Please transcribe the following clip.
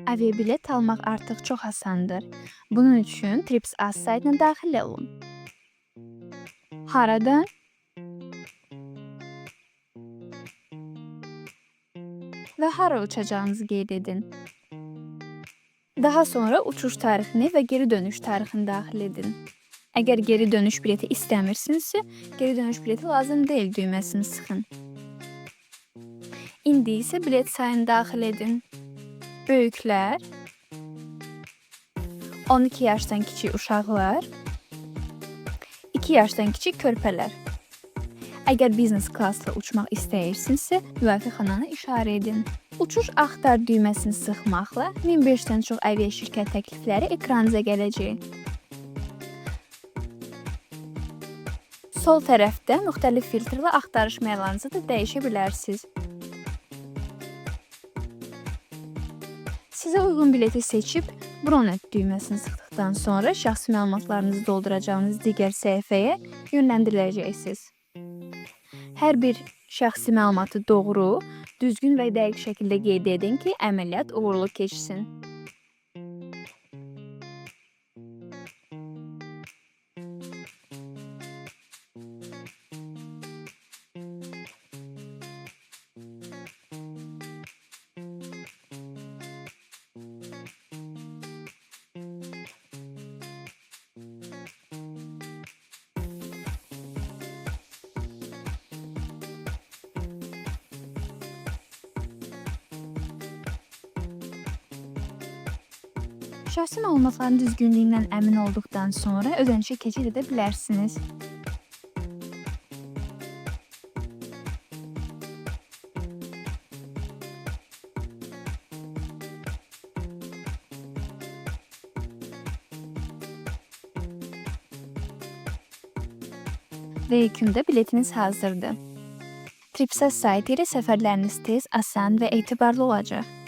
Aviabilet almaq artıq çox asandır. Bunun üçün TripsAs saytına daxil olun. Haradan? Və hara uçacağınızı qeyd edin. Daha sonra uçuş tarixini və geri dönüş tarixini daxil edin. Əgər geri dönüş bileti istəmirsinizsə, geri dönüş bileti lazım deyil düyməsini sıxın. İndi isə bilet sayını daxil edin. Böyüklər, 12 yaşdan kiçik uşaqlar, 2 yaşdan kiçik körpələr. Əgər biznes klassla uçmaq istəyirsinizsə, müvafiq xananı işarə edin. Uçuş axtar düyməsini sıxmaqla 1500-dən çox avia şirkət təklifləri ekranınıza gələcək. Sol tərəfdə müxtəlif filtrlə axtarış məlanınızı da dəyişə bilərsiniz. Sizə uyğun bileti seçib Bronet düyməsini sıxdıqdan sonra şəxsi məlumatlarınızı dolduracağınız digər səhifəyə yönləndiriləcəksiniz. Hər bir şəxsi məlumatı doğru, düzgün və dəqiq şəkildə qeyd edin ki, əməliyyat uğurlu keçsin. Şəxsi məlumatların düzgünlüyündən əmin olduqdan sonra ödənişə keçid edə bilərsiniz. Və yekunda biletiniz hazırdır. TripsAs saytı ilə səfərləriniz tez, asan və etibarlı olacaq.